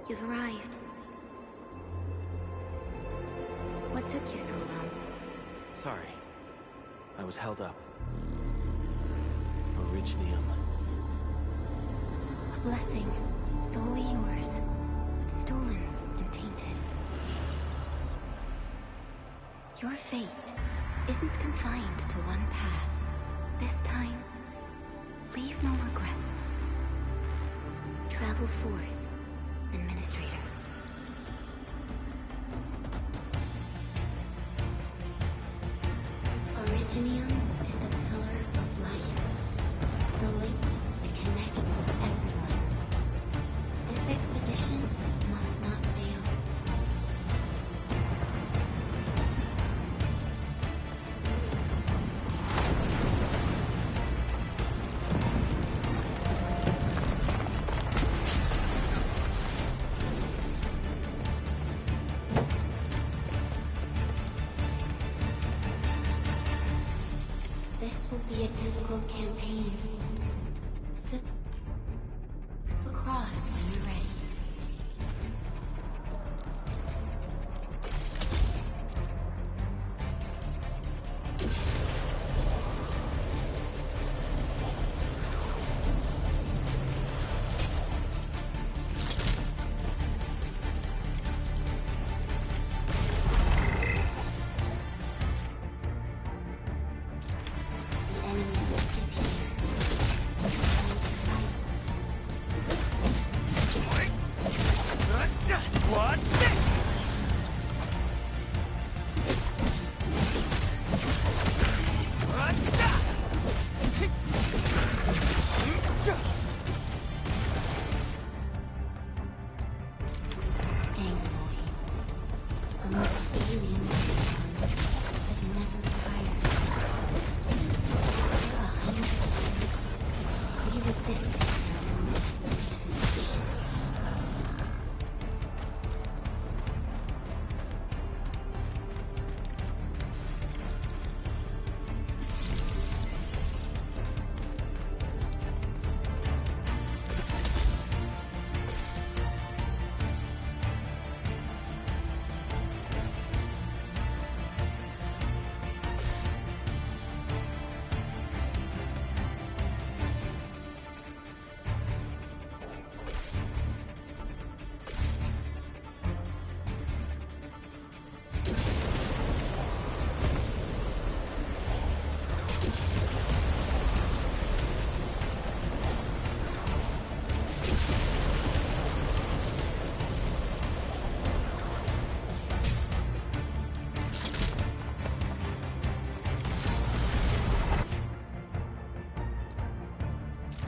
You've arrived. What took you so long? Sorry. I was held up. Originium. A blessing, solely yours, but stolen and tainted. Your fate isn't confined to one path. This time, leave no regrets. Travel forth, Administrator. Originium is the pillar of life, the link that connects everyone. This expedition must not fail. This will be a difficult campaign. Zip across when you're ready. The enemy is here. Time to fight. What's this? Angloy, a most alien life that never tires. For 100 years, we resisted their most devastation.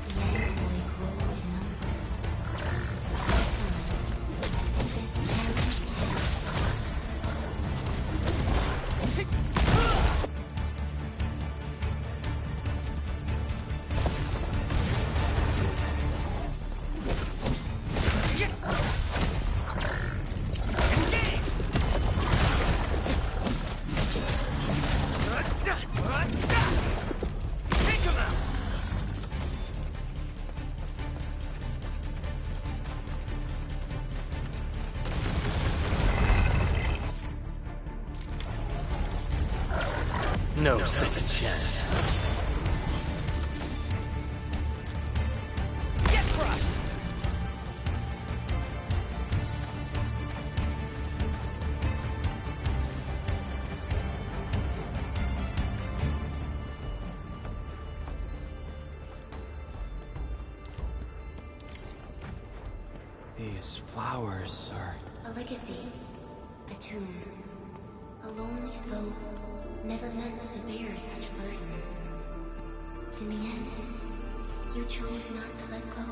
The Angloy grow in number. Excellent. This challenge has Take him out! No second chance. Get crushed! These flowers are... a legacy, a tomb, a lonely soul, never meant to bear such burdens. In the end, you chose not to let go.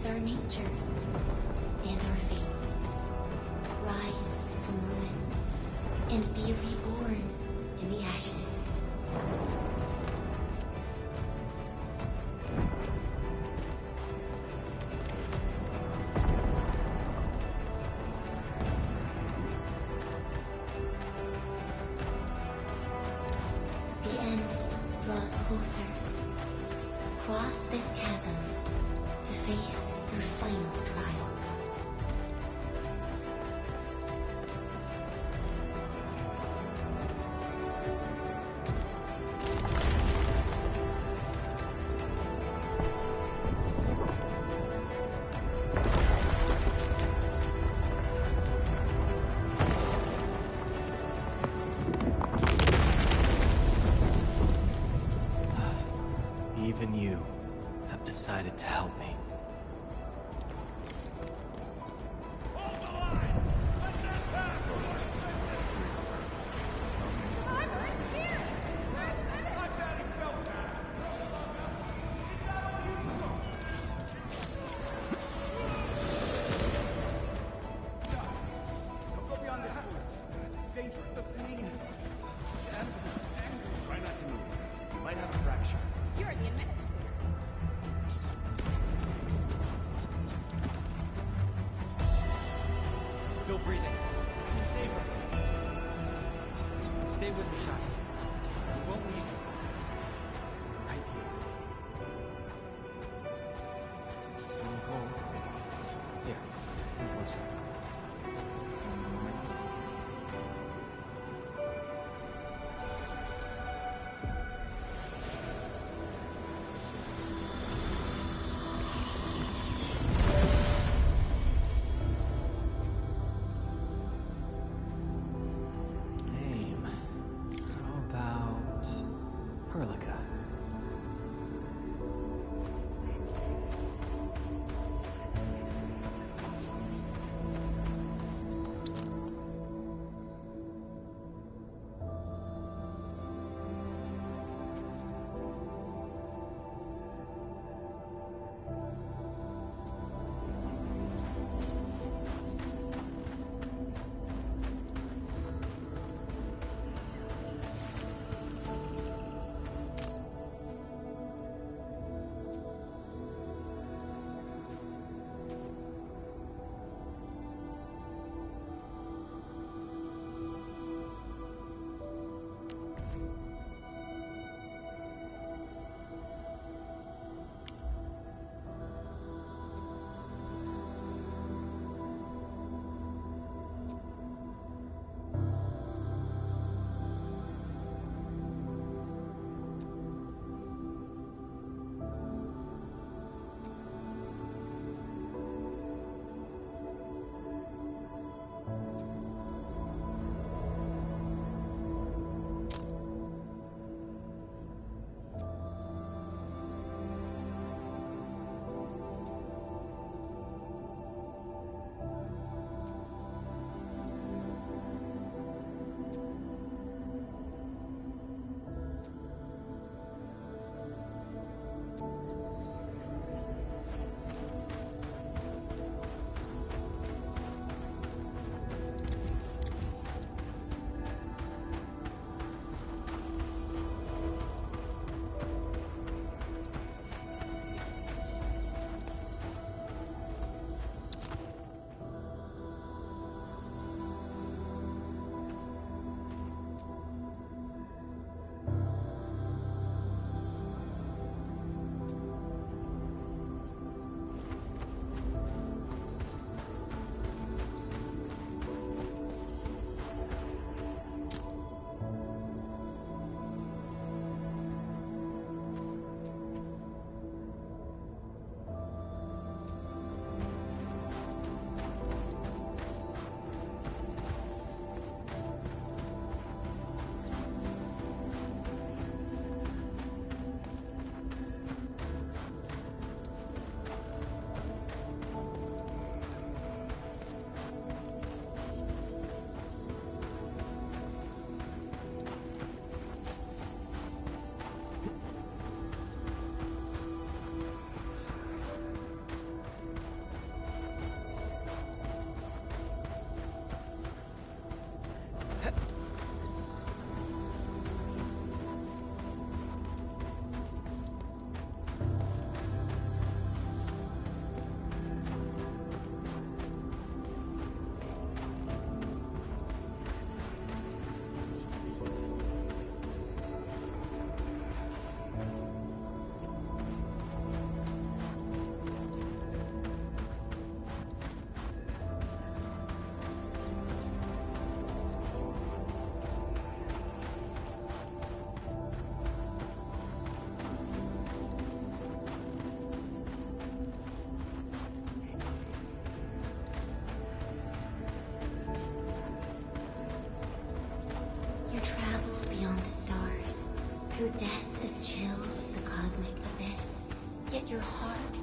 our nature and our fate. Rise from ruin and be reborn in the ashes. The end draws closer. Cross this chasm to face your final trial. Even you have decided to help me. Try not to move. You might have a fracture. You're the administrator.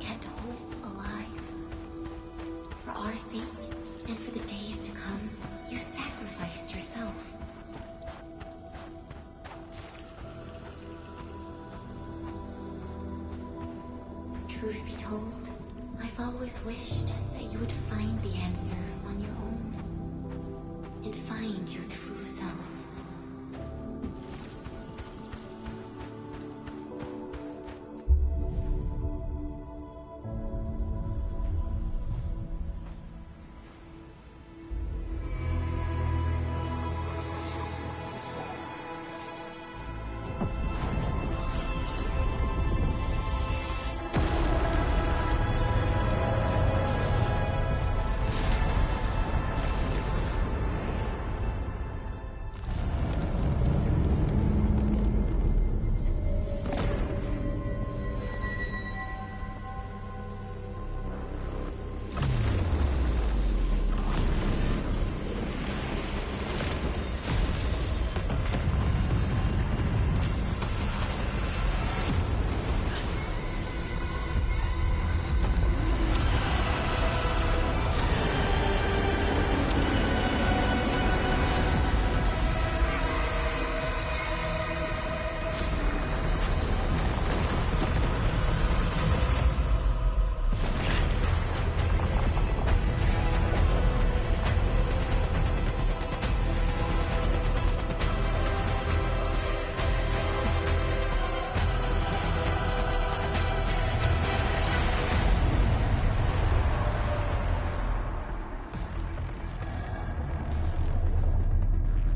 kept hope alive. For our sake, and for the days to come, you sacrificed yourself. Truth be told, I've always wished that you would find the answer on your own, and find your true self.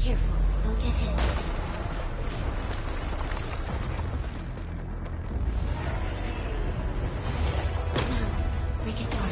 Careful, don't get hit. Now, break its arm.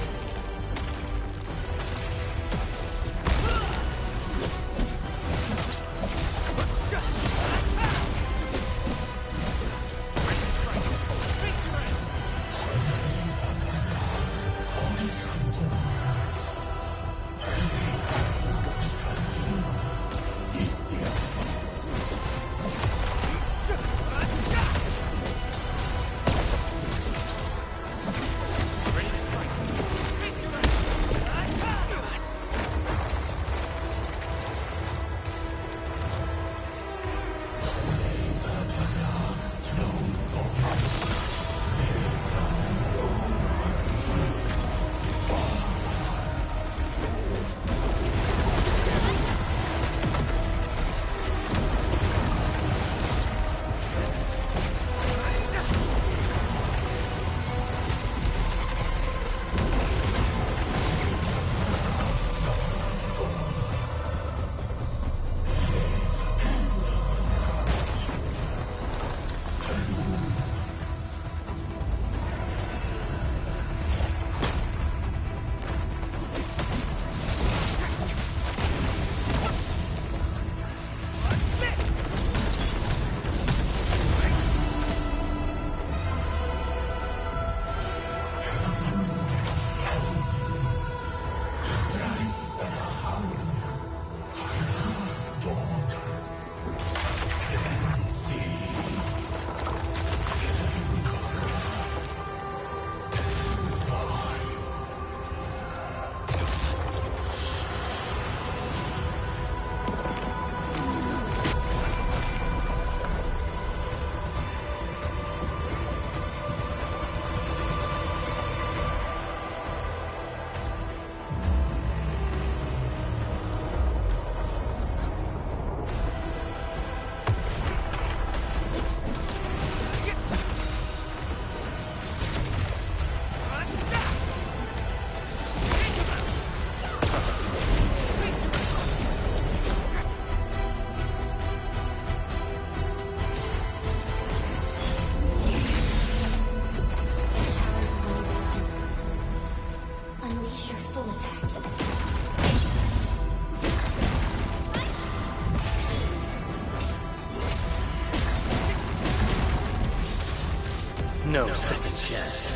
No second chance.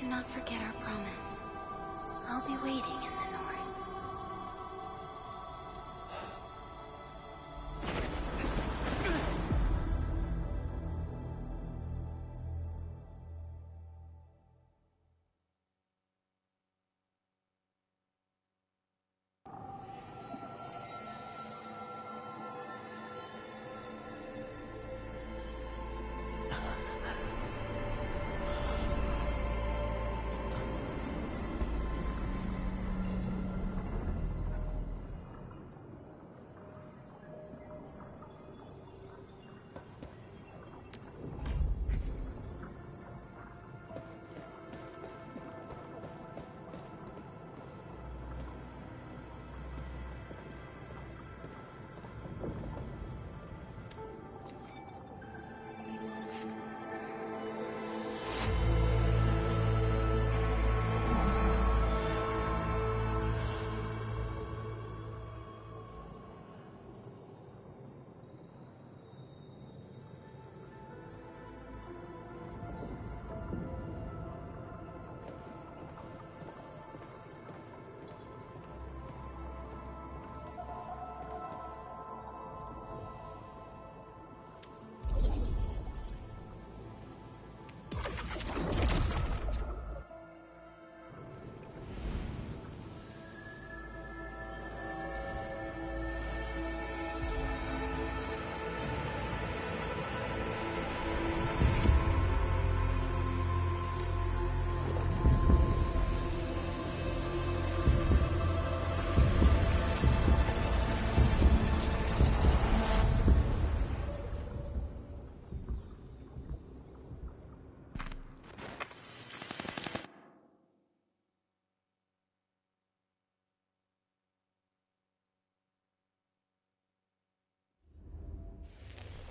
Do not forget our promise. I'll be waiting in the north.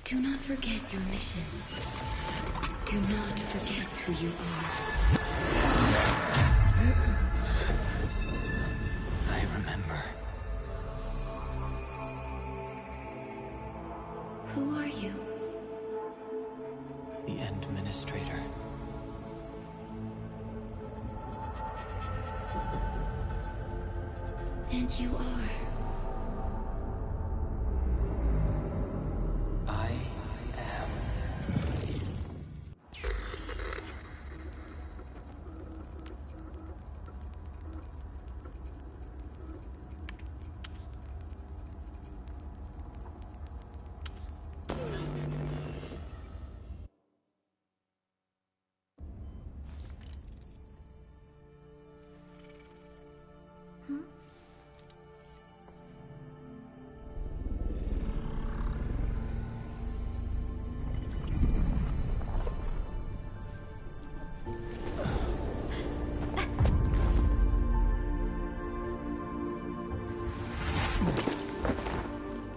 Do not forget your mission. Do not forget who you are. I remember. Who are you? The Administrator. And you are. I am.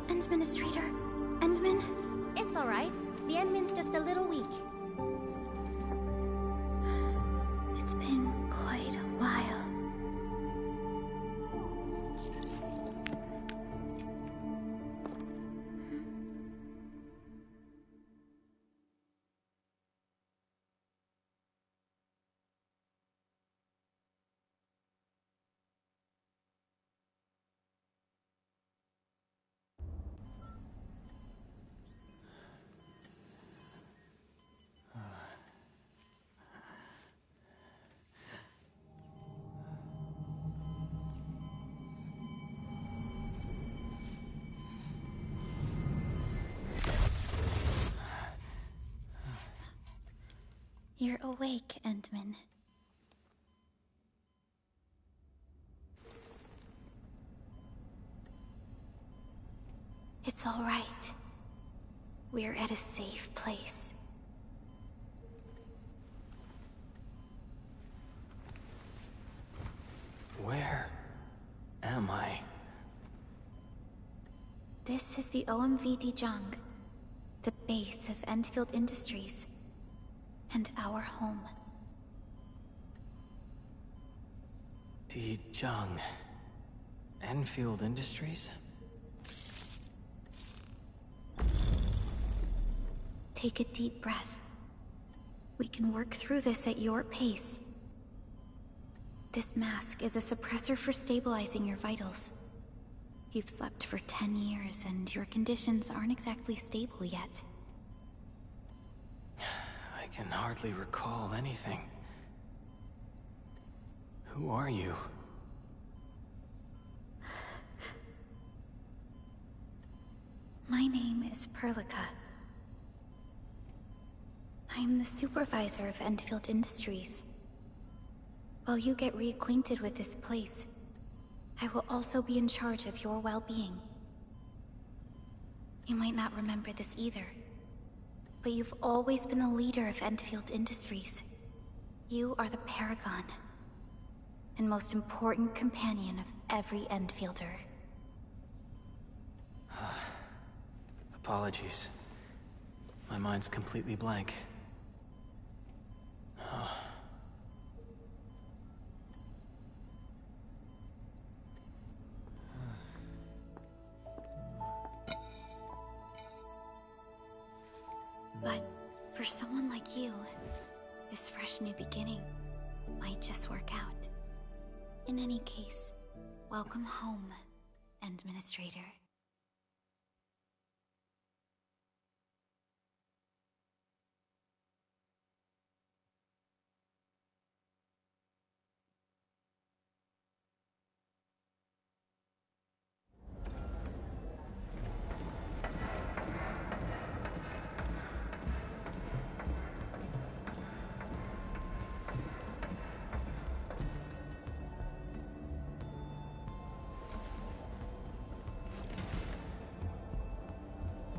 Administrator? Endman? It's all right. The Endman's just a little weak. It's been quite a while. You're awake, Endman. It's all right. We're at a safe place. Where am I? This is the OMV Dijang, the base of Endfield Industries, and our home. Dijang. Endfield Industries? Take a deep breath. We can work through this at your pace. This mask is a suppressor for stabilizing your vitals. You've slept for 10 years, and your conditions aren't exactly stable yet. I can hardly recall anything. Who are you? My name is Perlica. I'm the supervisor of Endfield Industries. While you get reacquainted with this place, I will also be in charge of your well-being. You might not remember this either, but you've always been the leader of Endfield Industries. You are the paragon, and most important companion of every Endfielder. Apologies. My mind's completely blank. But for someone like you, this fresh new beginning might just work out. In any case, welcome home, Administrator.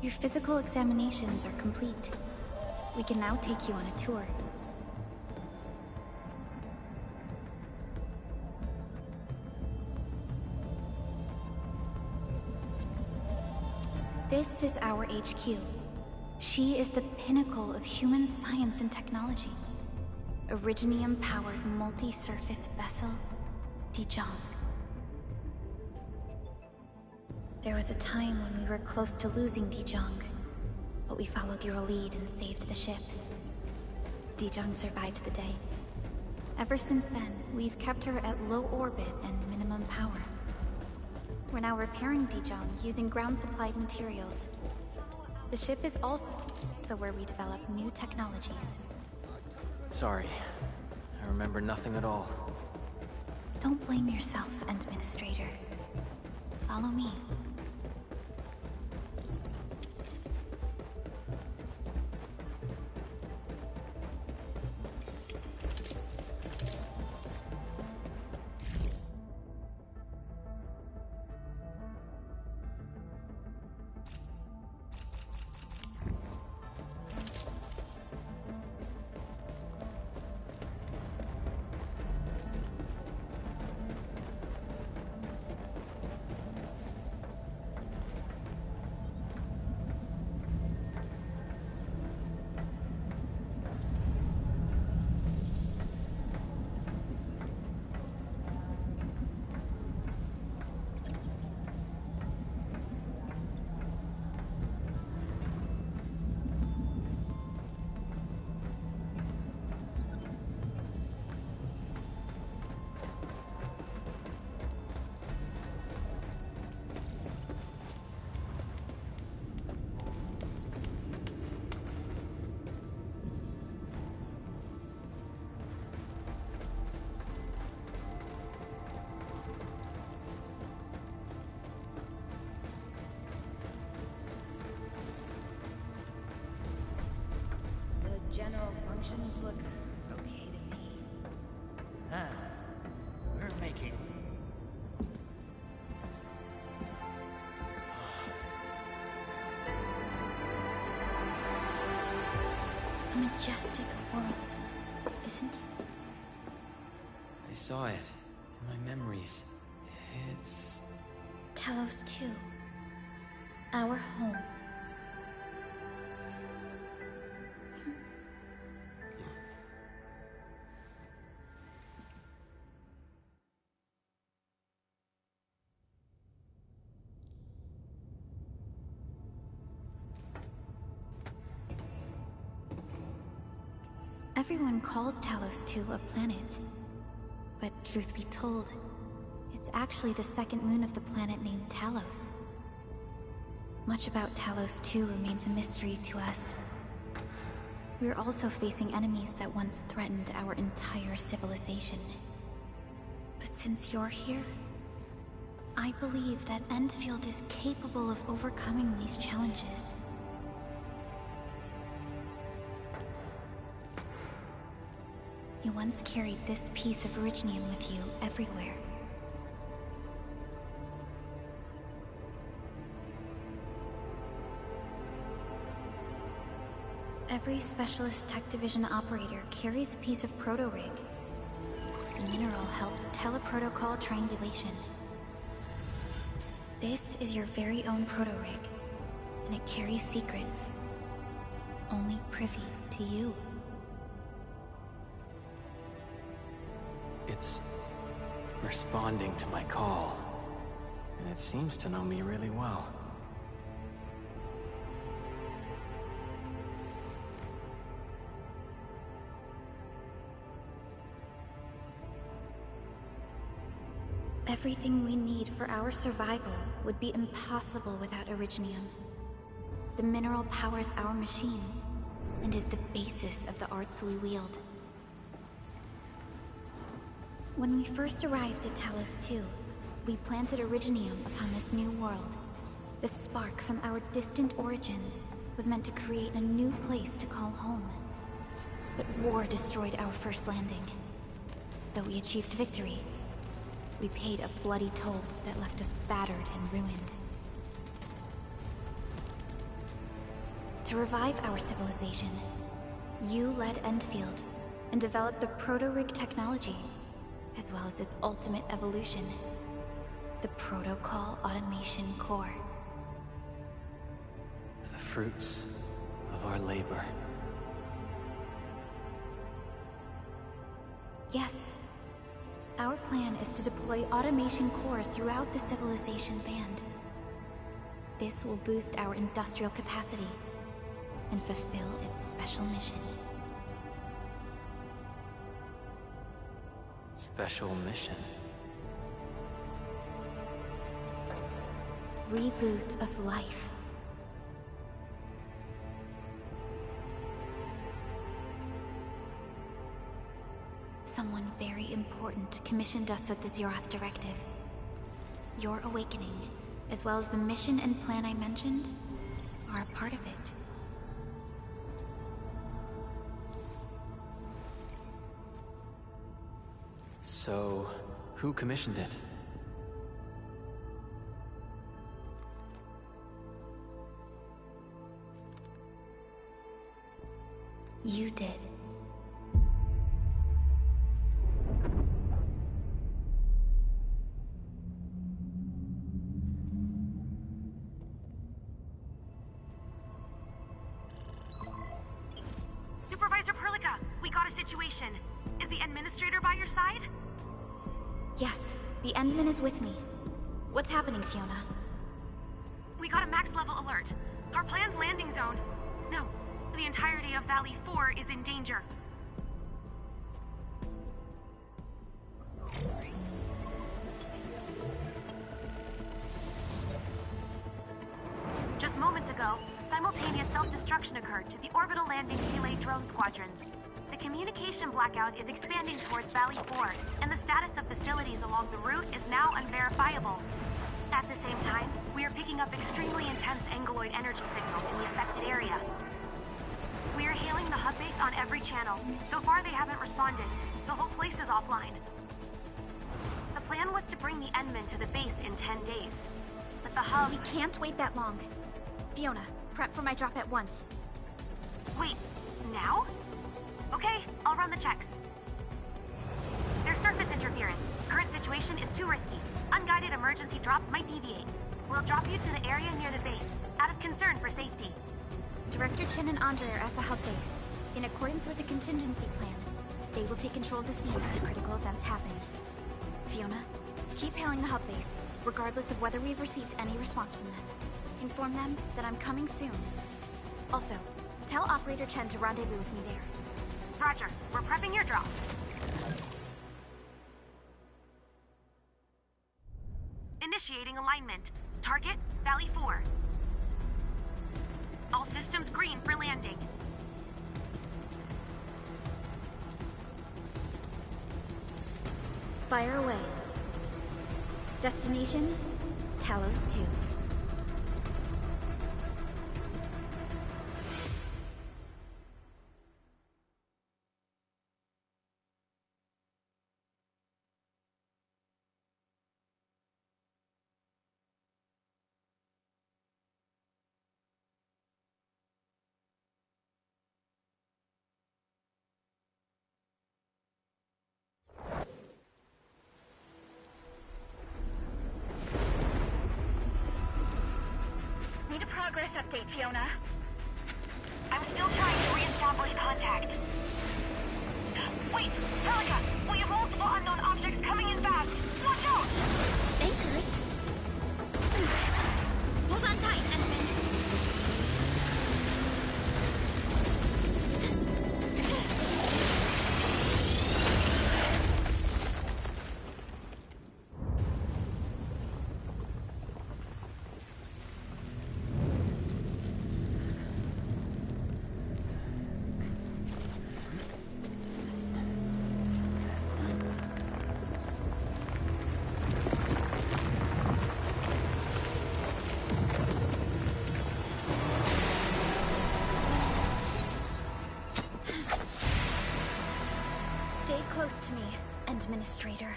Your physical examinations are complete. We can now take you on a tour. This is our HQ. She is the pinnacle of human science and technology. Originium-powered multi-surface vessel, Dijong. There was a time when we were close to losing Dijong, but we followed your lead and saved the ship. Dijong survived the day. Ever since then, we've kept her at low orbit and minimum power. We're now repairing Dijong using ground-supplied materials. The ship is also where we develop new technologies. Sorry. I remember nothing at all. Don't blame yourself, Administrator. Follow me. General functions look okay to me. Ah, we're making... A majestic world, isn't it? I saw it in my memories. It's... Talos 2. Our home. Everyone calls Talos 2 a planet, But truth be told, it's actually the second moon of the planet named Talos. Much about Talos too remains a mystery to us. We're also facing enemies that once threatened our entire civilization. But since you're here, I believe that Endfield is capable of overcoming these challenges. You once carried this piece of Originium with you everywhere. Every Specialist Tech Division operator carries a piece of proto-rig. The mineral helps teleprotocol triangulation. This is your very own proto-rig, and it carries secrets only privy to you. It's responding to my call, and it seems to know me really well. Everything we need for our survival would be impossible without Originium. The mineral powers our machines, and is the basis of the arts we wield. When we first arrived at Talos 2, we planted Originium upon this new world. The spark from our distant origins was meant to create a new place to call home. But war destroyed our first landing. Though we achieved victory, we paid a bloody toll that left us battered and ruined. To revive our civilization, you led Endfield and developed the proto-rig technology, as well as its ultimate evolution, the Protocol Automation Core. The fruits of our labor. Yes. Our plan is to deploy automation cores throughout the civilization band. This will boost our industrial capacity and fulfill its special mission. Special mission? Reboot of life. Someone very important commissioned us with the Zeroth Directive. Your awakening, as well as the mission and plan I mentioned, are a part of it. So, who commissioned it? You did. Supervisor Perlica, we got a situation. Is the administrator by your side? Yes, the Endman is with me. What's happening, Fiona? We got a max-level alert. Our planned landing zone... No, the entirety of Valley 4 is in danger. Just moments ago, simultaneous self-destruction occurred to the orbital landing relay drone squadrons. The communication blackout is expanding towards Valley 4, and the status of facilities along the route is now unverifiable. At the same time, we are picking up extremely intense angeloid energy signals in the affected area. We are hailing the hub base on every channel. So far, they haven't responded. The whole place is offline. The plan was to bring the Endman to the base in 10 days. But the hub... We can't wait that long. Fiona, prep for my drop at once. Wait, now? Okay, I'll run the checks. There's surface interference. Current situation is too risky. Unguided emergency drops might deviate. We'll drop you to the area near the base, out of concern for safety. Director Chen and Andre are at the hub base. In accordance with the contingency plan, they will take control of the scene as critical events happen. Fiona, keep hailing the hub base, regardless of whether we've received any response from them. Inform them that I'm coming soon. Also, tell Operator Chen to rendezvous with me there. Roger, we're prepping your drop. Initiating alignment. Target, Valley 4. All systems green for landing. Fire away. Destination, Talos 2. Need a progress update, Fiona. I'm still trying to re-establish contact. Wait, Pelica! We have multiple unknown objects coming in fast! Watch out! Anchors? Hold on tight, Enderman. Stay close to me, Administrator.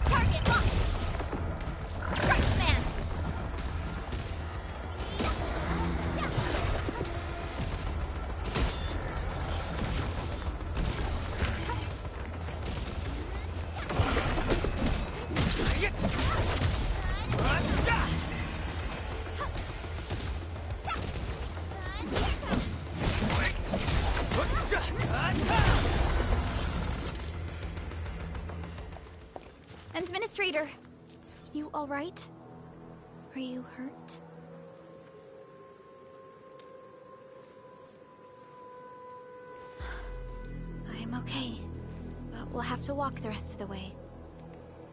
Target locked! Crunch man! Administrator, you all right? Are you hurt? I'm okay, but we'll have to walk the rest of the way.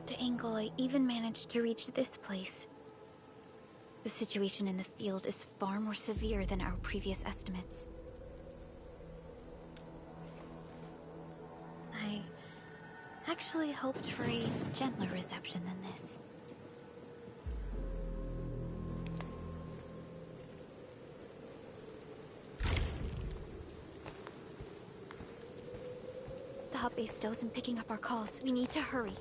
The angle I even managed to reach this place. The situation in the field is far more severe than our previous estimates. I actually hoped for a gentler reception than this. The hub base still isn't picking up our calls. We need to hurry.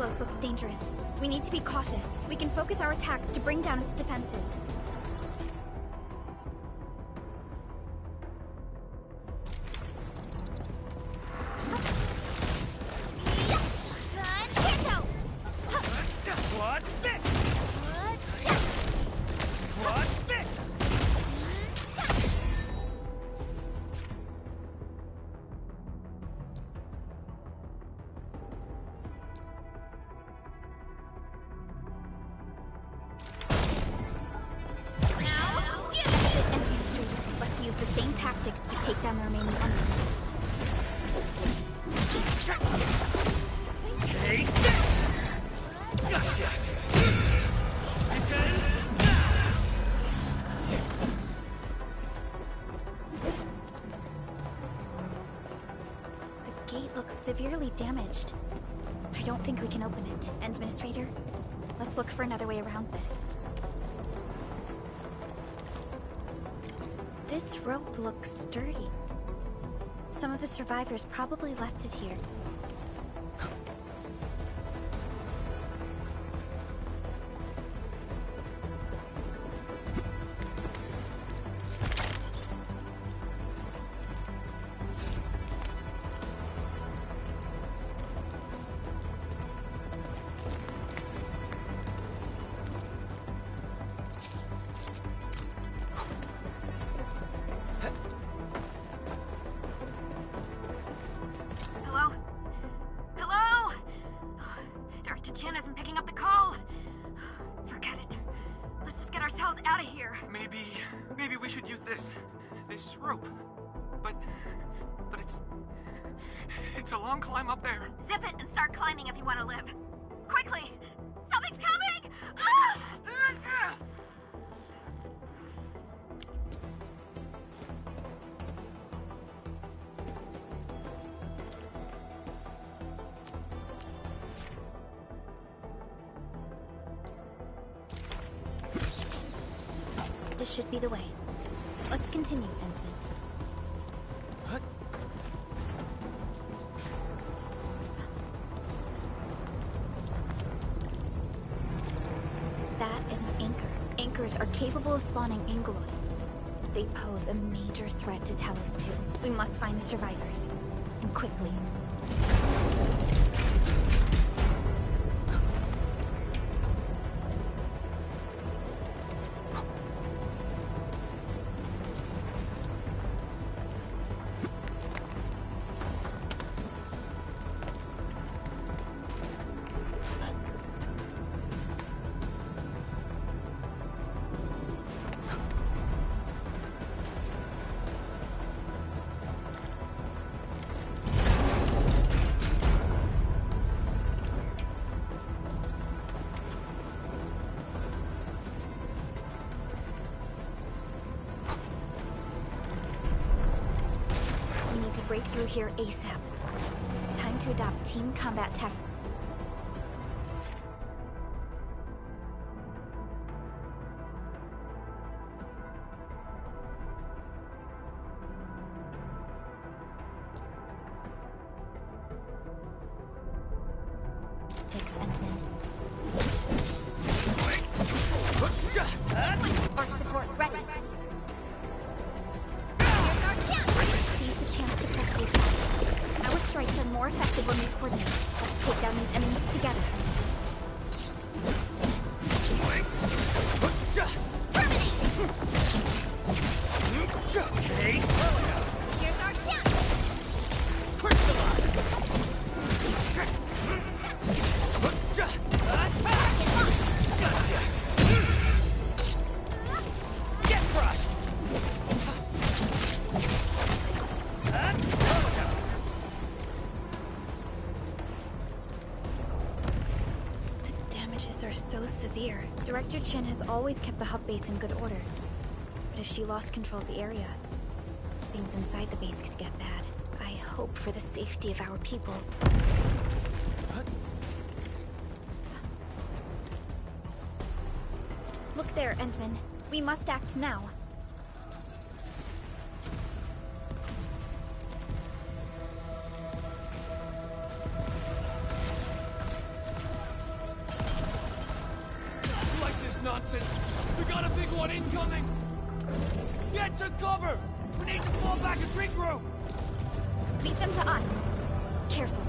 This looks dangerous. We need to be cautious. We can focus our attacks to bring down its defenses. What's this? What's this? Let's use the same tactics to take down the remaining enemies. Take this! Gotcha! The gate looks severely damaged. I don't think we can open it. Administrator, let's look for another way around this. This rope looks sturdy. Some of the survivors probably left it here. Hello? Hello? Director Chin isn't picking up the call. Forget it. Let's just get ourselves out of here. Maybe we should use this rope. But it's a long climb up there. Zip it and start climbing if you want to live. Quickly! Something's coming! Ah! This should be the way. Let's continue, Endfield. What? That is an anchor. Anchors are capable of spawning Angloid. They pose a major threat to Talos 2. We must find the survivors. And quickly. Break through here ASAP. Time to adopt team combat tactics. Endman. Earth support ready. Seize the chance to press the attack. Our strikes are more effective when we coordinate. Let's take down these enemies together. Here's our chance! Get crushed! The damages are so severe. Director Chin has always kept the hub base in good order. But if she lost control of the area, things inside the base could get bad. I hope for the safety of our people. Look there, Endman. We must act now. We got a big one incoming! Get to cover! We need to fall back and regroup! Leave them to us. Careful.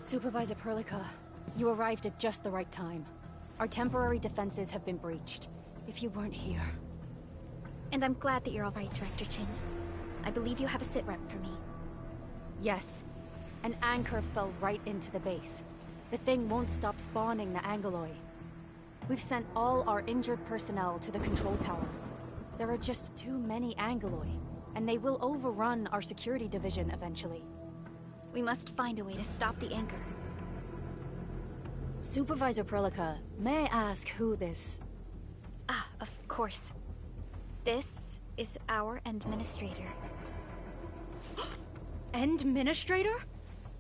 Supervisor Perlica, you arrived at just the right time. Our temporary defenses have been breached. If you weren't here... And I'm glad that you're all right, Director Chin. I believe you have a sit rep for me. Yes. An anchor fell right into the base. The thing won't stop spawning the Angoloi. We've sent all our injured personnel to the control tower. There are just too many Angoloi, and they will overrun our security division eventually. We must find a way to stop the anchor. Supervisor Perlica, may I ask who this... Ah, of course. This is our administrator. Administrator?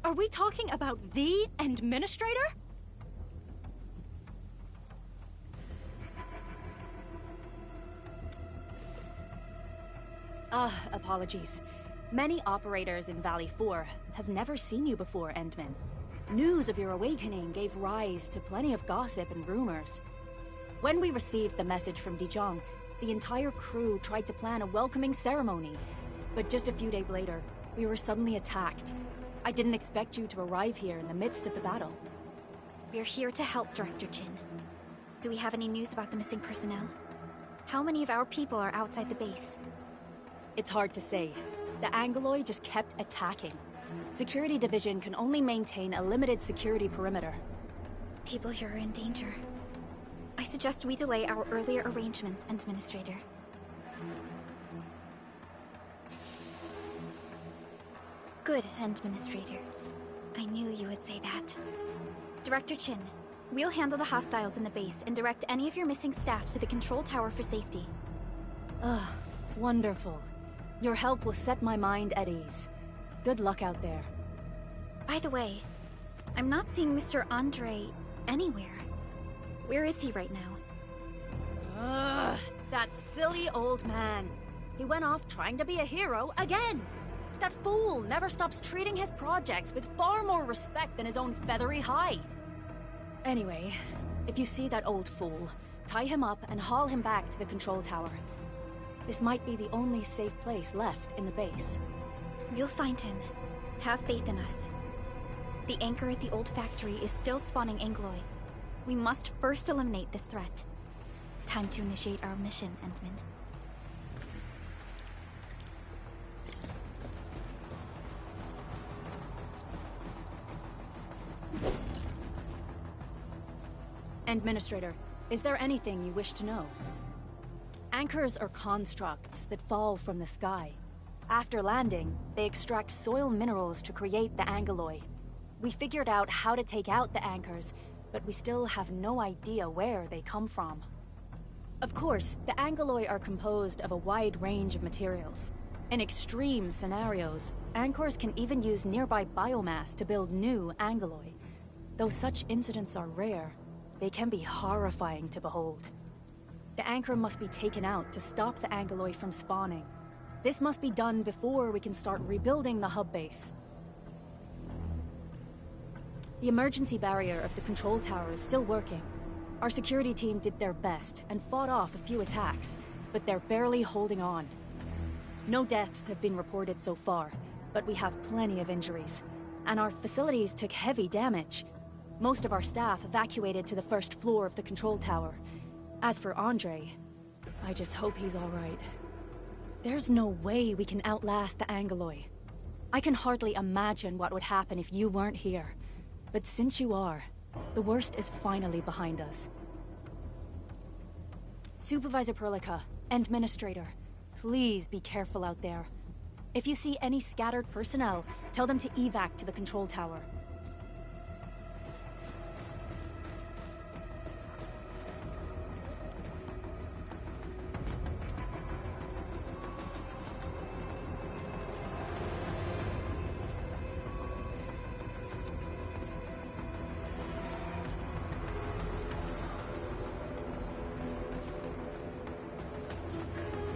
Are we talking about the administrator? Apologies. Many operators in Valley 4 have never seen you before, Endman. News of your awakening gave rise to plenty of gossip and rumors. When we received the message from Dijong, the entire crew tried to plan a welcoming ceremony. But just a few days later, we were suddenly attacked. I didn't expect you to arrive here in the midst of the battle. We're here to help, Director Chin. Do we have any news about the missing personnel? How many of our people are outside the base? It's hard to say. The Angoloi just kept attacking. Security Division can only maintain a limited security perimeter. People here are in danger. I suggest we delay our earlier arrangements, Administrator. Good, Administrator. I knew you would say that. Director Chin, we'll handle the hostiles in the base and direct any of your missing staff to the control tower for safety. Wonderful. Your help will set my mind at ease. Good luck out there. By the way, I'm not seeing Mr. Andre anywhere. Where is he right now? That silly old man. He went off trying to be a hero again. That fool never stops treating his projects with far more respect than his own feathery hide. Anyway, if you see that old fool, tie him up and haul him back to the control tower. This might be the only safe place left in the base. We'll find him. Have faith in us. The anchor at the old factory is still spawning Angoloi. We must first eliminate this threat. Time to initiate our mission, Endman. Administrator, is there anything you wish to know? Anchors are constructs that fall from the sky. After landing, they extract soil minerals to create the Angoloi. We figured out how to take out the anchors, but we still have no idea where they come from. Of course, the Angoloi are composed of a wide range of materials. In extreme scenarios, anchors can even use nearby biomass to build new Angoloi. Though such incidents are rare, they can be horrifying to behold. The anchor must be taken out to stop the Angoloi from spawning. This must be done before we can start rebuilding the hub base. The emergency barrier of the control tower is still working. Our security team did their best and fought off a few attacks, but they're barely holding on. No deaths have been reported so far, but we have plenty of injuries, and our facilities took heavy damage. Most of our staff evacuated to the first floor of the control tower. As for Andre, I just hope he's all right. There's no way we can outlast the Angoloi. I can hardly imagine what would happen if you weren't here. But since you are, the worst is finally behind us. Supervisor Perlica, Administrator, please be careful out there. If you see any scattered personnel, tell them to evac to the control tower.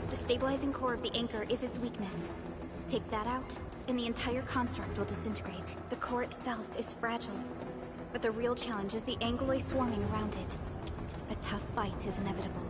The stabilizing core of the anchor is its weakness. Take that out, and the entire construct will disintegrate. The core itself is fragile, but the real challenge is the Angoloi swarming around it. A tough fight is inevitable.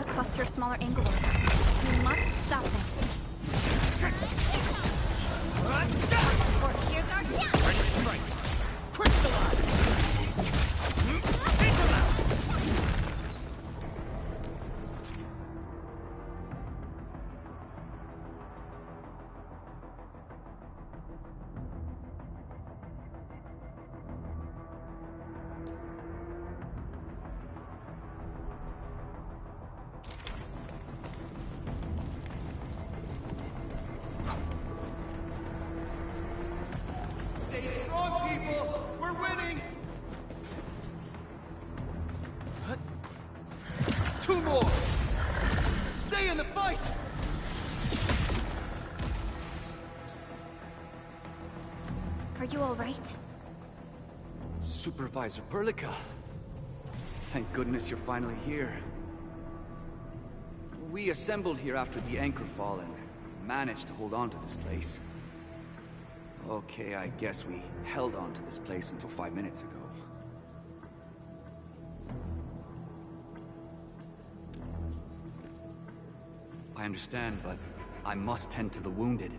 Cluster of smaller Angoloi. We must stop them. Here's our chance! Ready to strike. Crystallize! Take them out! Stay strong, people! We're winning! Two more! Stay in the fight! Are you all right? Supervisor Perlica. Thank goodness you're finally here. We assembled here after the anchor fall and managed to hold on to this place. Okay, I guess we held on to this place until 5 minutes ago. I understand, but I must tend to the wounded.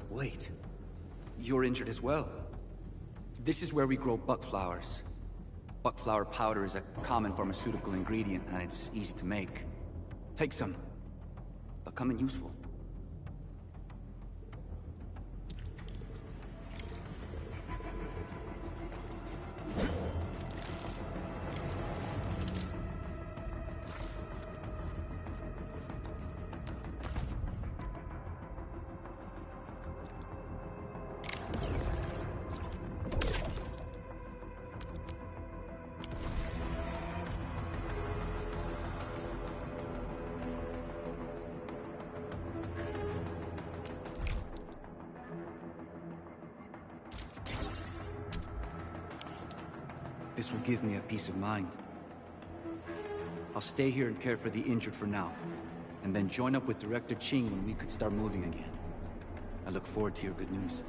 Wait, you're injured as well. This is where we grow buckflowers. Buckflower powder is a common pharmaceutical ingredient, and it's easy to make. Take some. They'll come in useful. This will give me a peace of mind. I'll stay here and care for the injured for now, and then join up with Director Ching when we could start moving again. I look forward to your good news.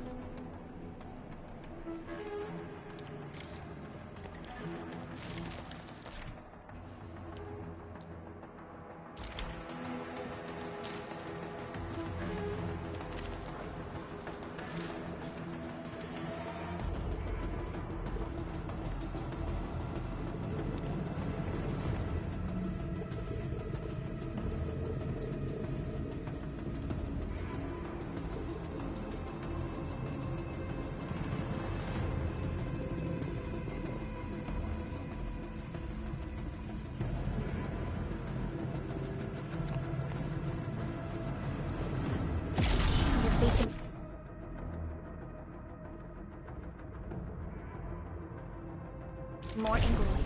More Ingoloid.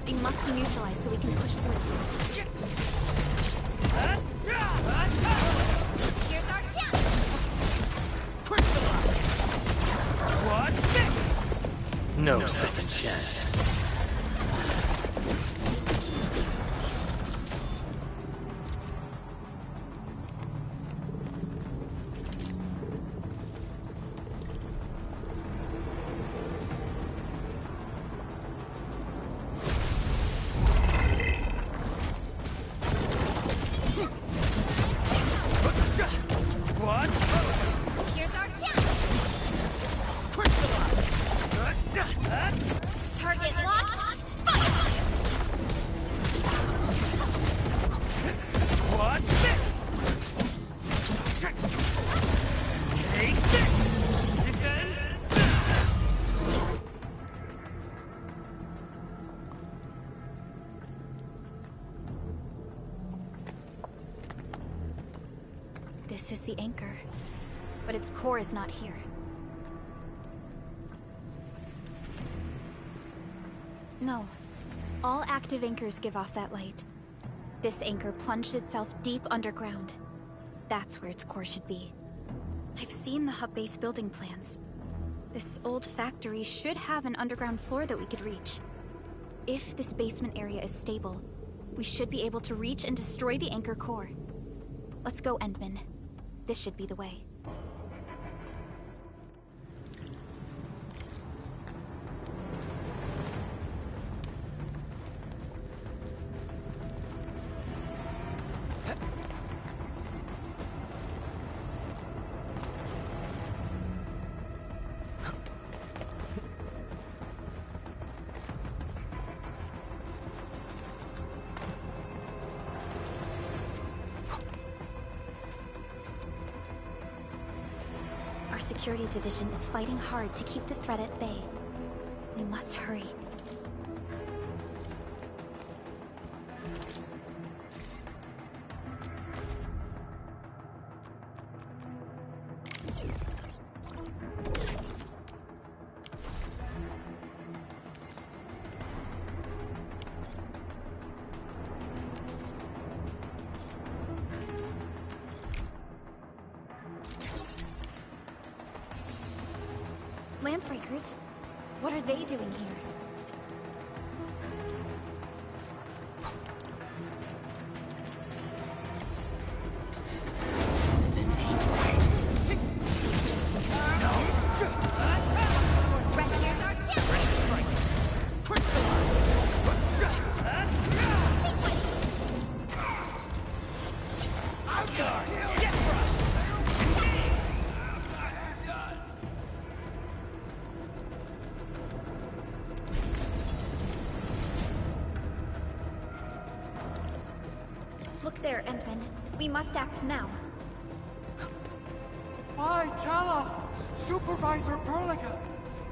They must be neutralized so we can push through. Here's our chance! Crystallize! What's this? No second chance. Here's our chance! Crystallize! Target locked! Fire! What's this? Take this! This ends... This is the anchor, but its core is not here. No. All active anchors give off that light. This anchor plunged itself deep underground. That's where its core should be. I've seen the hub base building plans. This old factory should have an underground floor that we could reach. If this basement area is stable, we should be able to reach and destroy the anchor core. Let's go, Endman. This should be the way. Our security division is fighting hard to keep the threat at bay. We must hurry. Landbreakers? What are they doing here? Something ain't right. Here's our chance! Look there, Endman. We must act now. Why, tell us! Supervisor Perlica!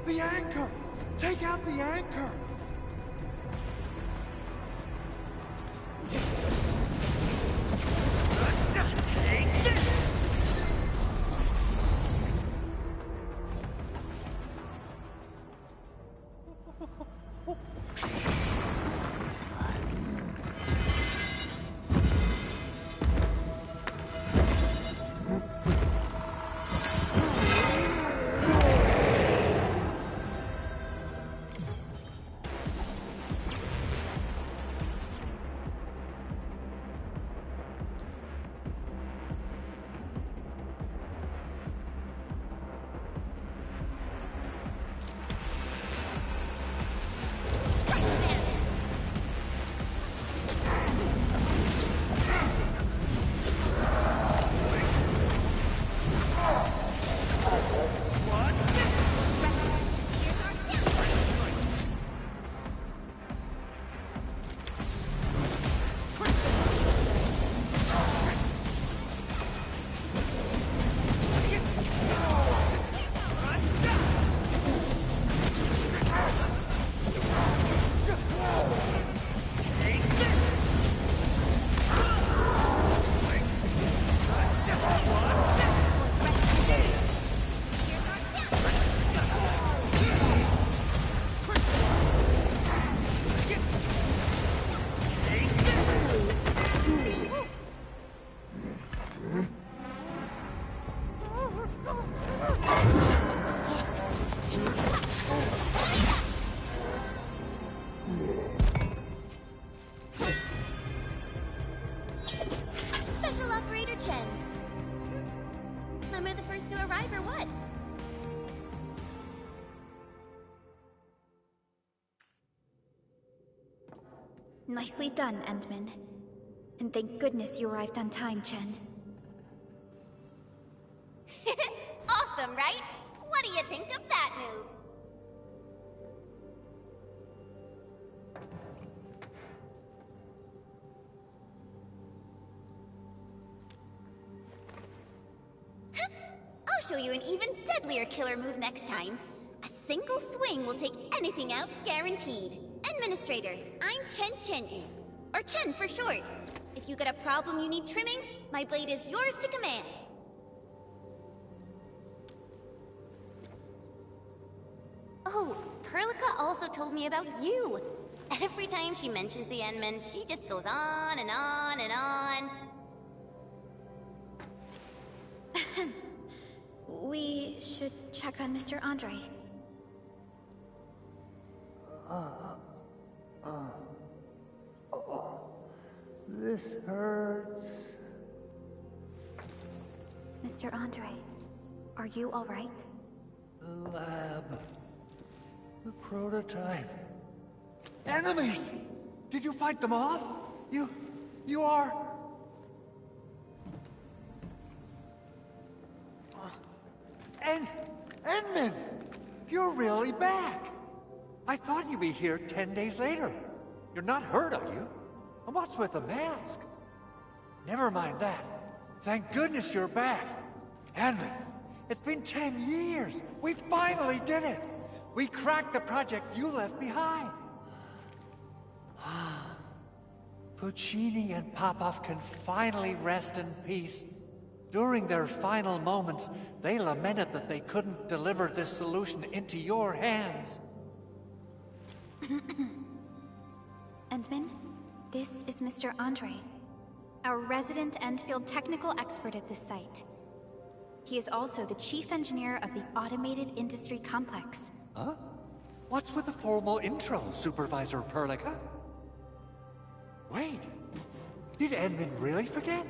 The anchor! Take out the anchor! Take this! Nicely done, Endman. And thank goodness you arrived on time, Chen. Awesome, right? What do you think of that move? I'll show you an even deadlier killer move next time. A single swing will take anything out, guaranteed. Administrator, I'm Chen Chen. Or Chen for short. If you got a problem you need trimming, my blade is yours to command. Oh, Perlica also told me about you. Every time she mentions the Endman, she just goes on and on and on. We should check on Mr. Andre. This hurts. Mr. Andre, are you all right? The lab. The prototype. Enemies! Did you fight them off? You are... Endman! You're really back! I thought you'd be here 10 days later. You're not hurt, are you? And what's with the mask? Never mind that. Thank goodness you're back. Endman, it's been 10 years. We finally did it. We cracked the project you left behind. Puccini and Popov can finally rest in peace. During their final moments, they lamented that they couldn't deliver this solution into your hands. Endman, this is Mr. Andre, our resident Endfield technical expert at this site. He is also the chief engineer of the Automated Industry Complex. Huh? What's with the formal intro, Supervisor Perlica? Wait, did Endman really forget?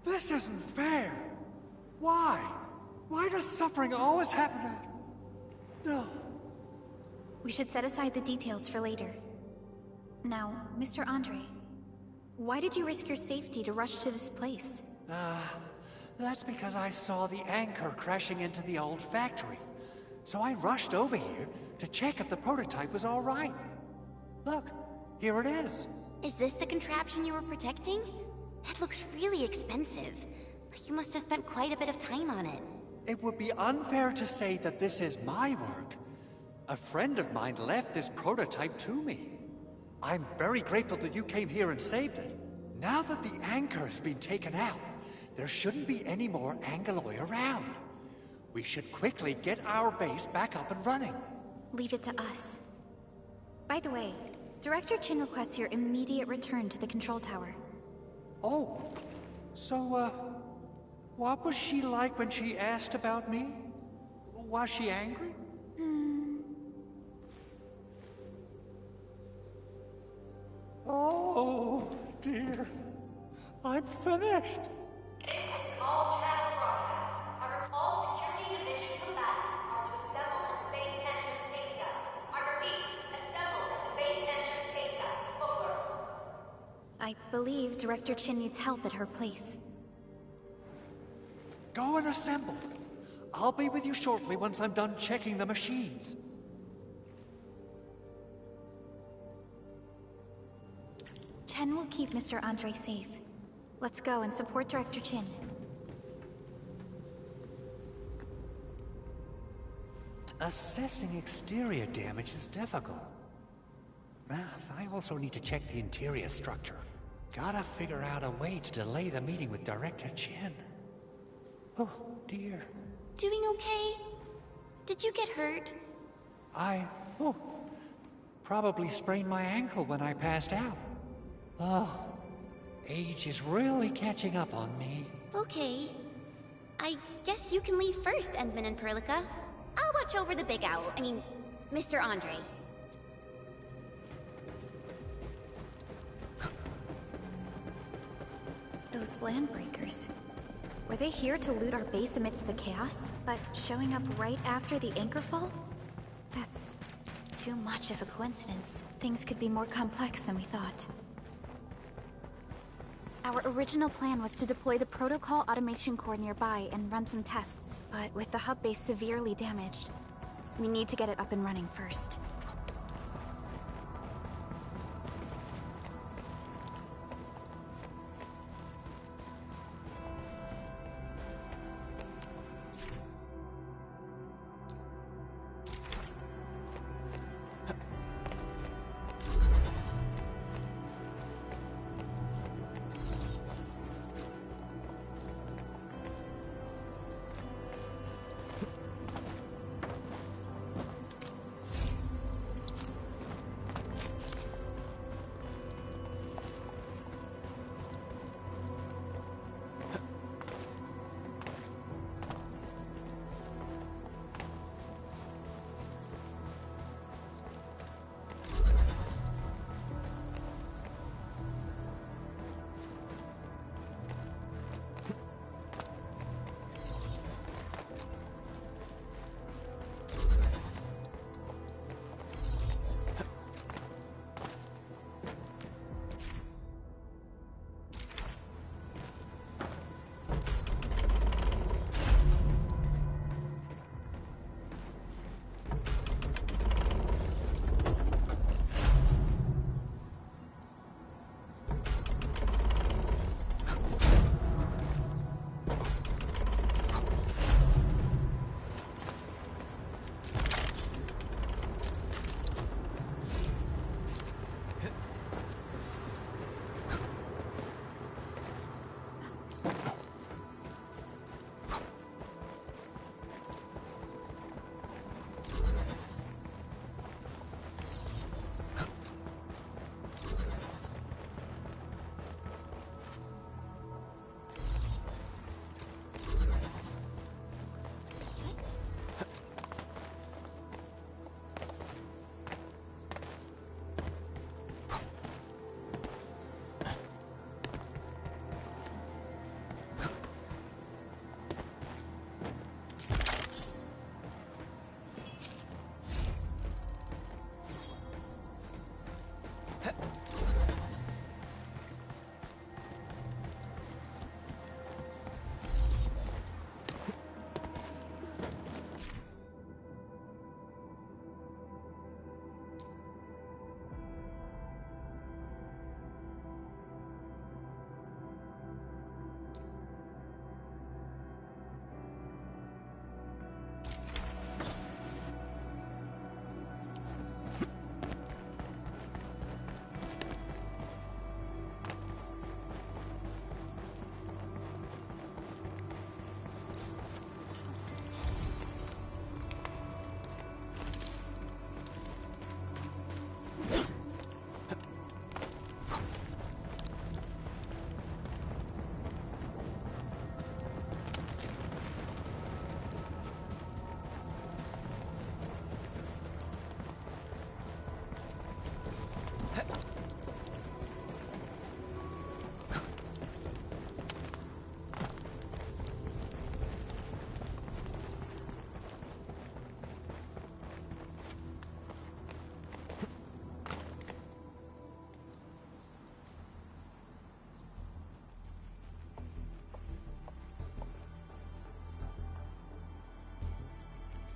This isn't fair! Why? Why does suffering always happen to... No. We should set aside the details for later. Now, Mr. Andre, why did you risk your safety to rush to this place? That's because I saw the anchor crashing into the old factory. So I rushed over here to check if the prototype was all right. Look, here it is. Is this the contraption you were protecting? It looks really expensive. You must have spent quite a bit of time on it. It would be unfair to say that this is my work. A friend of mine left this prototype to me. I'm very grateful that you came here and saved it. Now that the anchor has been taken out, there shouldn't be any more Angaloi around. We should quickly get our base back up and running. Leave it to us. By the way, Director Chin requests your immediate return to the control tower. Oh, so, what was she like when she asked about me? Was she angry? Oh, dear. I'm finished. This is an all-channel broadcast. All security division combatants are to assemble at the base entrance ASAP. I repeat, assemble at the base entrance ASAP. Over. I believe Director Chin needs help at her place. Go and assemble. I'll be with you shortly once I'm done checking the machines. Chen will keep Mr. Andre safe. Let's go and support Director Chin. Assessing exterior damage is difficult. I also need to check the interior structure. Gotta figure out a way to delay the meeting with Director Chin. Oh, dear. Doing okay? Did you get hurt? Probably sprained my ankle when I passed out. Oh, age is really catching up on me. Okay. I guess you can leave first, Endman and Perlica. I'll watch over the big owl. Mr. Andre. Those landbreakers. Were they here to loot our base amidst the chaos, but showing up right after the anchor fall? That's too much of a coincidence. Things could be more complex than we thought. Our original plan was to deploy the protocol automation core nearby and run some tests, but with the hub base severely damaged, we need to get it up and running first.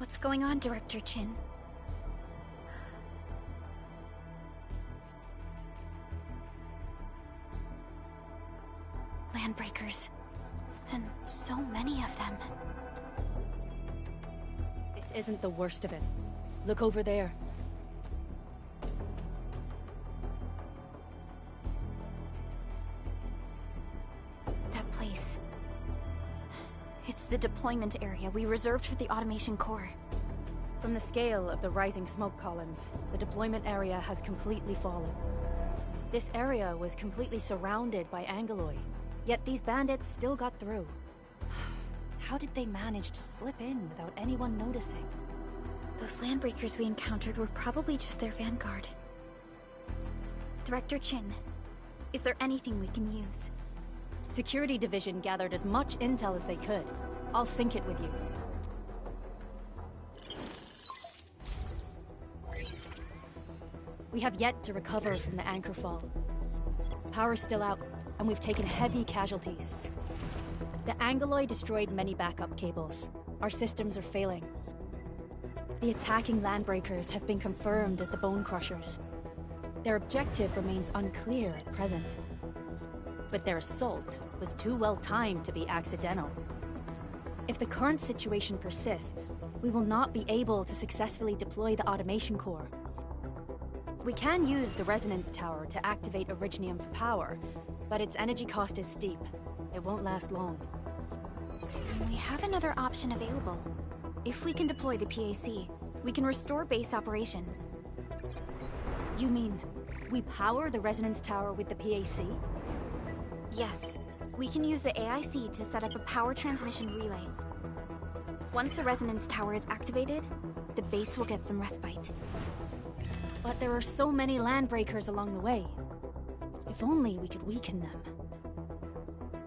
What's going on, Director Chin? Landbreakers. And so many of them. This isn't the worst of it. Look over there. That place. It's the deployment area we reserved for the automation core. From the scale of the rising smoke columns, the deployment area has completely fallen. This area was completely surrounded by Angeloi, yet these bandits still got through. How did they manage to slip in without anyone noticing? Those landbreakers we encountered were probably just their vanguard. Director Chin, is there anything we can use? Security Division gathered as much intel as they could. I'll sync it with you. We have yet to recover from the anchor fall. Power's still out, and we've taken heavy casualties. The Angoloid destroyed many backup cables. Our systems are failing. The attacking landbreakers have been confirmed as the Bone Crushers. Their objective remains unclear at present. But their assault was too well timed to be accidental. If the current situation persists, we will not be able to successfully deploy the automation core. We can use the resonance tower to activate Originium for power, but its energy cost is steep. It won't last long. We have another option available. If we can deploy the PAC, we can restore base operations. You mean, we power the resonance tower with the PAC? Yes. We can use the AIC to set up a power transmission relay. Once the resonance tower is activated, the base will get some respite. But there are so many landbreakers along the way. If only we could weaken them.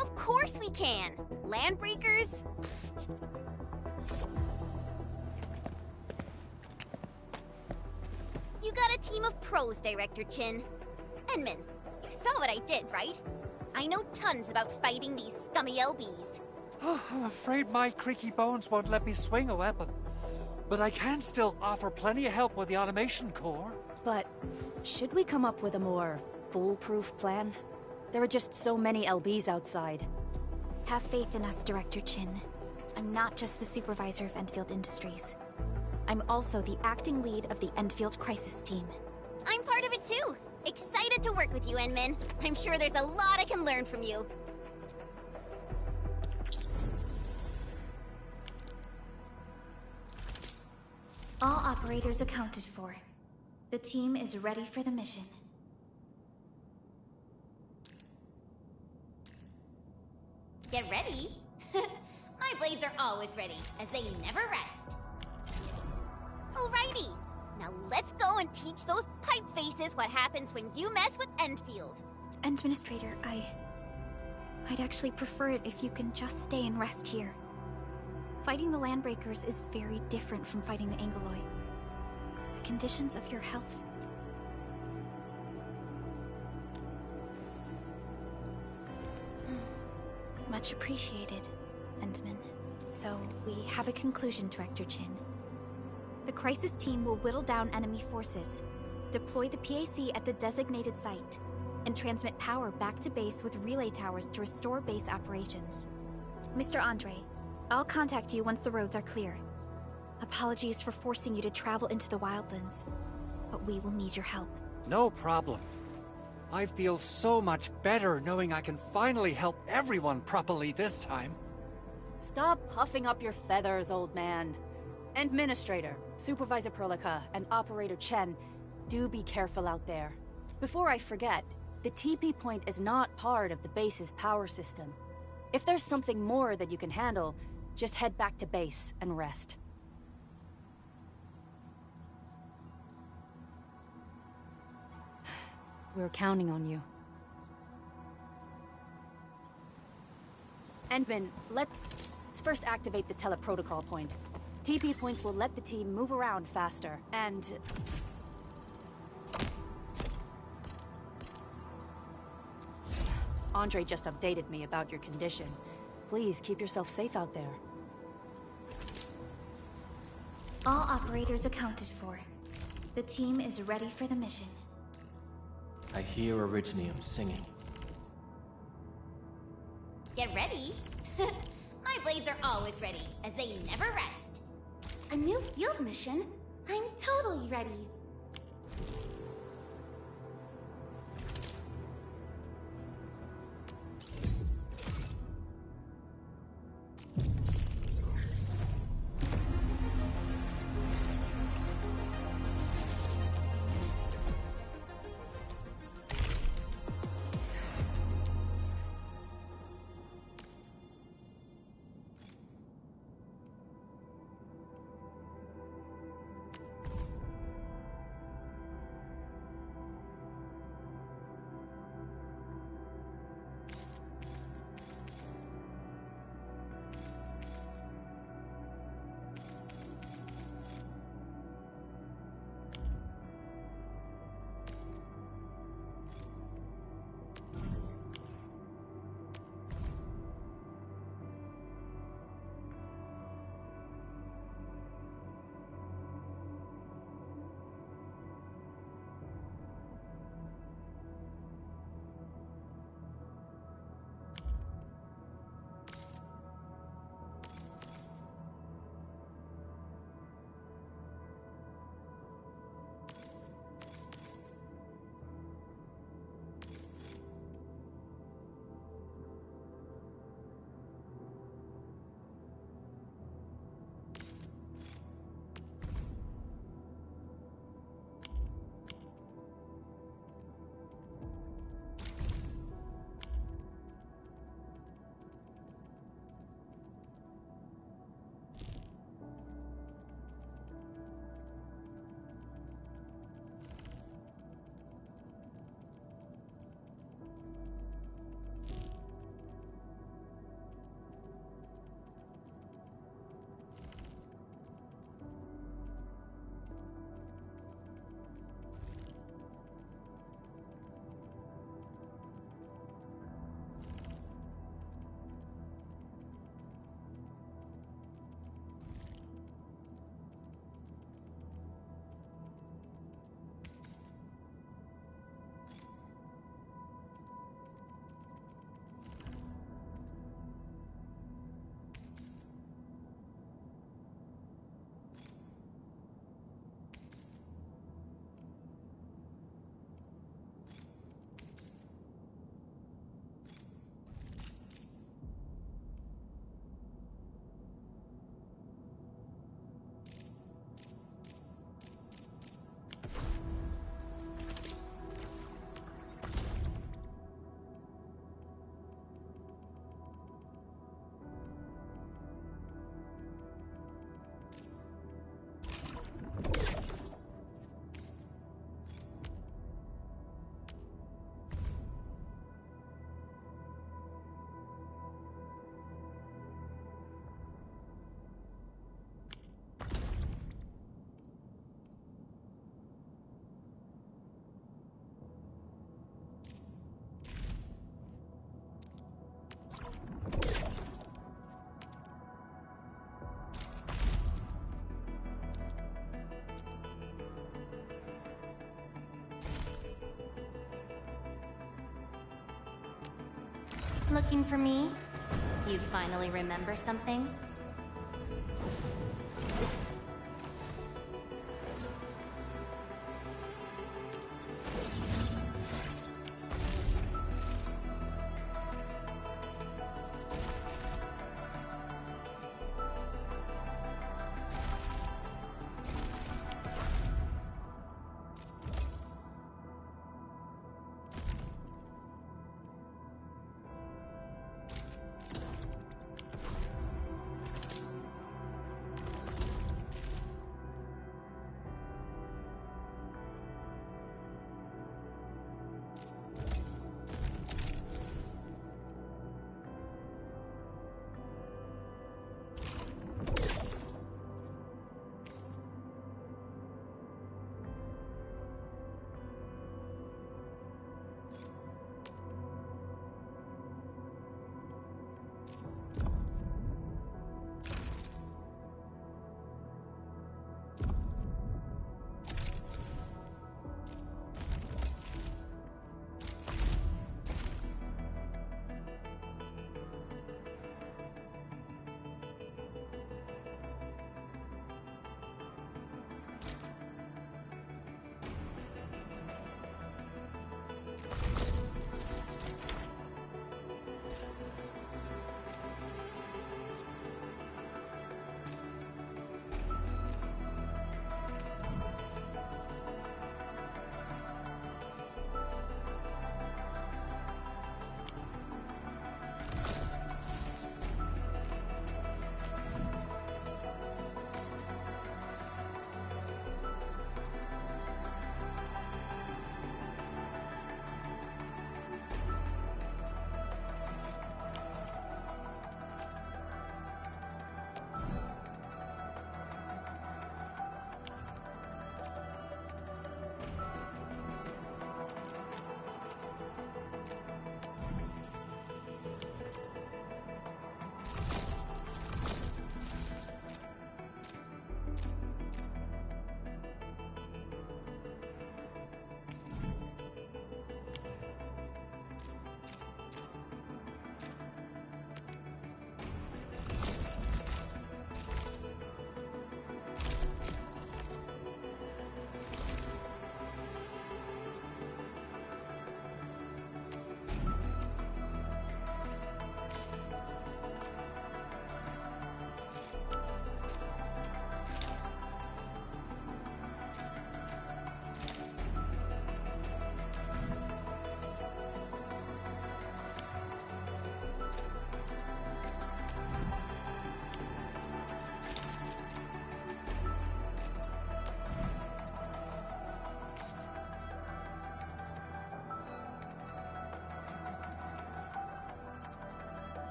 Of course we can! Landbreakers? You got a team of pros, Director Chin. Enman, you saw what I did, right? I know tons about fighting these scummy LBs. I'm afraid my creaky bones won't let me swing a weapon. But I can still offer plenty of help with the automation core. But should we come up with a more foolproof plan? There are just so many LBs outside. Have faith in us, Director Chin. I'm not just the supervisor of Endfield Industries. I'm also the acting lead of the Endfield Crisis Team. I'm part of it too! Excited to work with you, Enman. I'm sure there's a lot I can learn from you. All operators accounted for. The team is ready for the mission. Get ready? My blades are always ready, as they never rest. Alrighty, now let's go and teach those pipe faces what happens when you mess with Endfield. Administrator, I'd actually prefer it if you can just stay and rest here. Fighting the Landbreakers is very different from fighting the Angoloi. The conditions of your health... Much appreciated, Endman. So, we have a conclusion, Director Chin. The Crisis Team will whittle down enemy forces, deploy the PAC at the designated site, and transmit power back to base with relay towers to restore base operations. Mr. Andre, I'll contact you once the roads are clear. Apologies for forcing you to travel into the wildlands, but we will need your help. No problem. I feel so much better knowing I can finally help everyone properly this time. Stop puffing up your feathers, old man. Administrator, Supervisor Perlica, and Operator Chen, do be careful out there. Before I forget, the TP point is not part of the base's power system. If there's something more that you can handle, just head back to base and rest. We're counting on you. Endman, let's first activate the teleprotocol point. TP points will let the team move around faster, and... Andre just updated me about your condition. Please keep yourself safe out there. All operators accounted for. The team is ready for the mission. I hear Originium singing. Get ready? My blades are always ready, as they never rest. A new field mission? I'm totally ready. Looking for me? You finally remember something?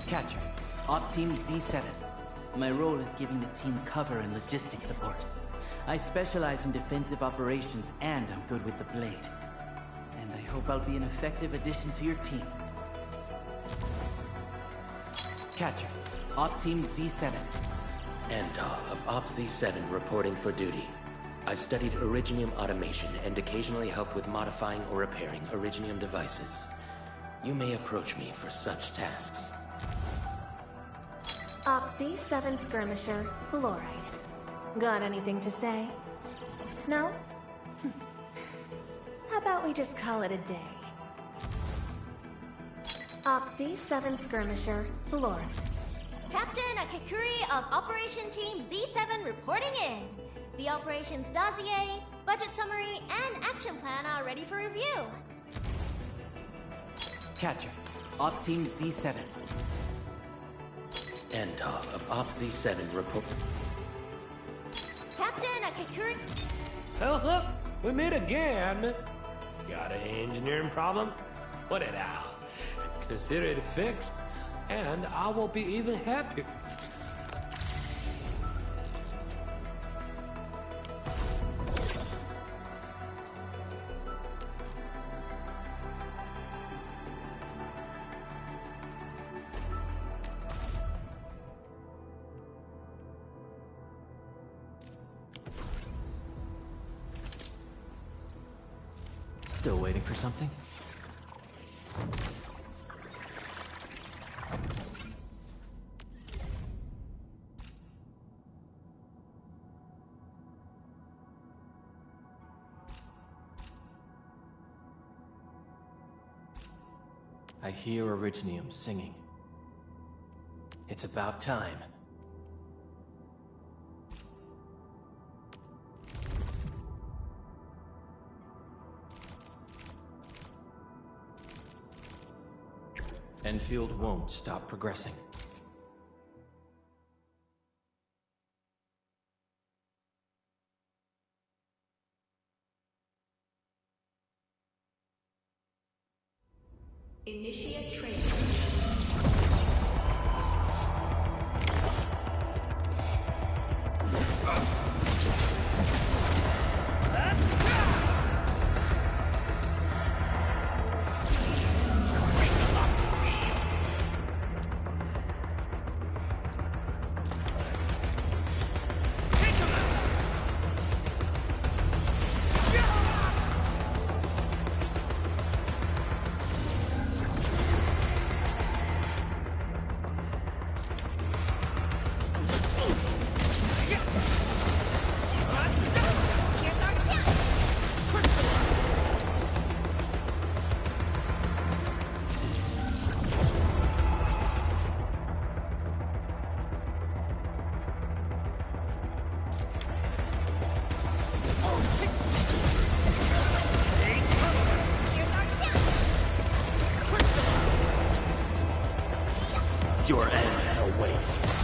Catcher, Op Team Z7. My role is giving the team cover and logistic support. I specialize in defensive operations and I'm good with the blade. And I hope I'll be an effective addition to your team. Catcher, Op Team Z7. Antar of Op Z7 reporting for duty. I've studied Originium automation and occasionally helped with modifying or repairing Originium devices. You may approach me for such tasks. Opsy 7 Skirmisher, Fluoride. Got anything to say? No? How about we just call it a day? Opsy 7 Skirmisher, Fluoride. Captain Akikuri of Operation Team Z7 reporting in. The operations dossier, budget summary, and action plan are ready for review. Catcher, Op Team Z7. Antov of OpZ7 report. Captain Akikuri... Oh, we meet again. Got an engineering problem? Put it out. Consider it fixed, and I will be even happier. Still waiting for something? I hear Originium singing. It's about time. Endfield won't stop progressing. Initiate training. Your end awaits.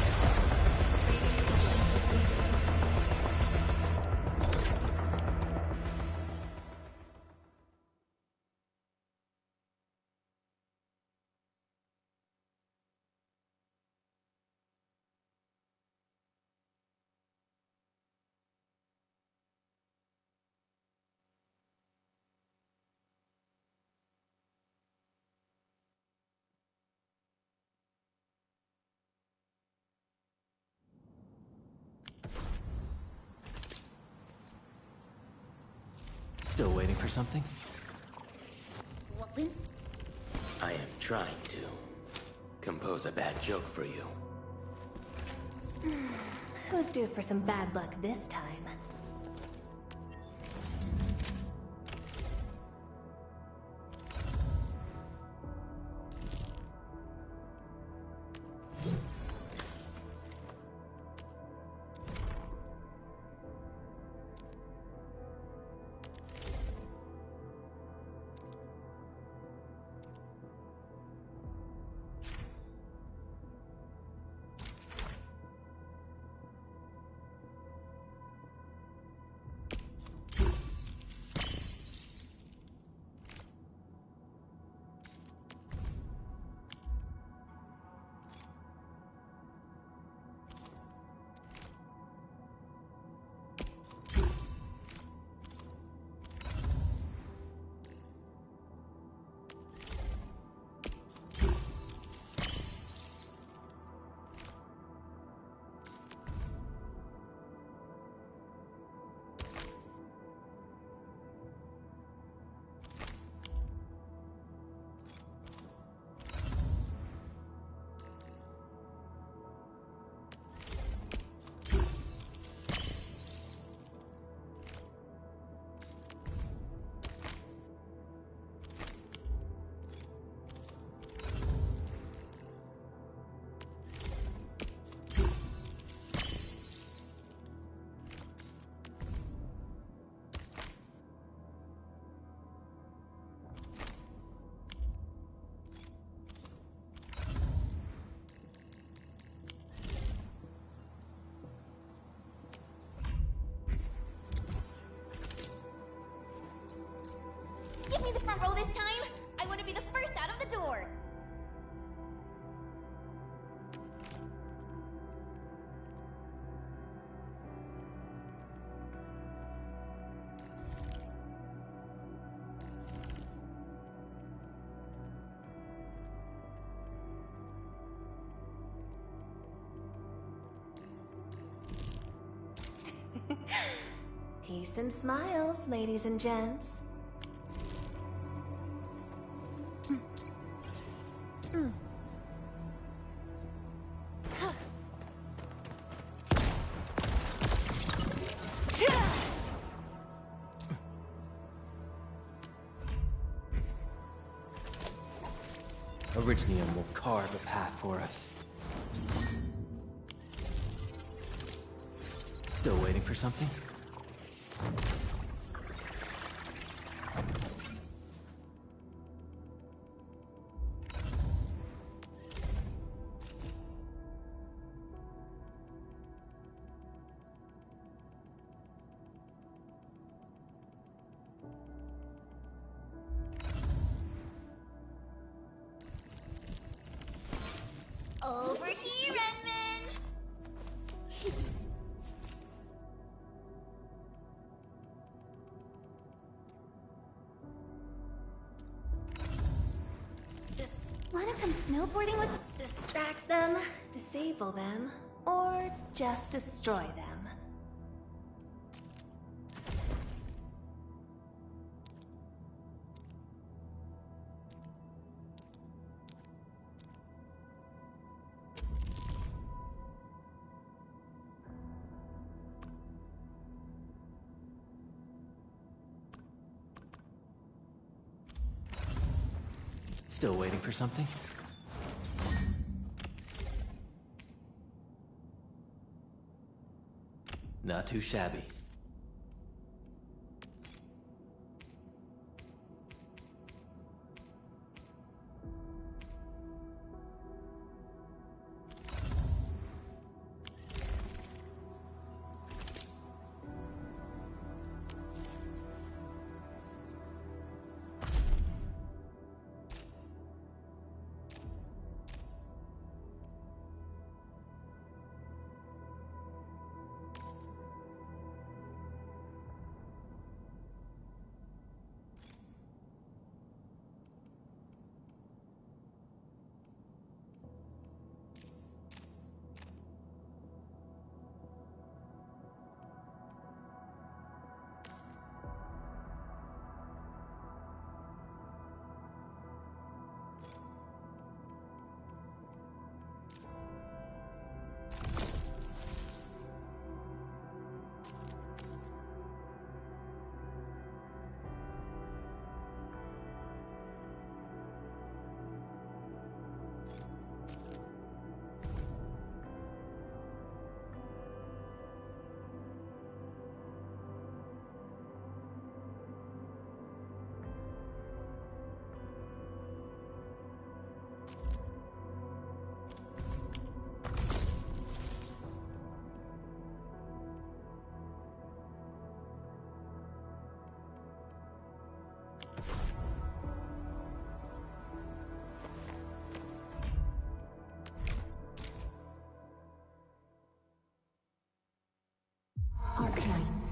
Still waiting for something? I am trying to compose a bad joke for you. Who's due for some bad luck this time? Peace and smiles, ladies and gents. Originium will carve a path for us. Still waiting for something? Over here, Redman! Wanna come snowboarding with... Distract them, disable them, or just destroy them? Still waiting for something? Not too shabby. Arknights.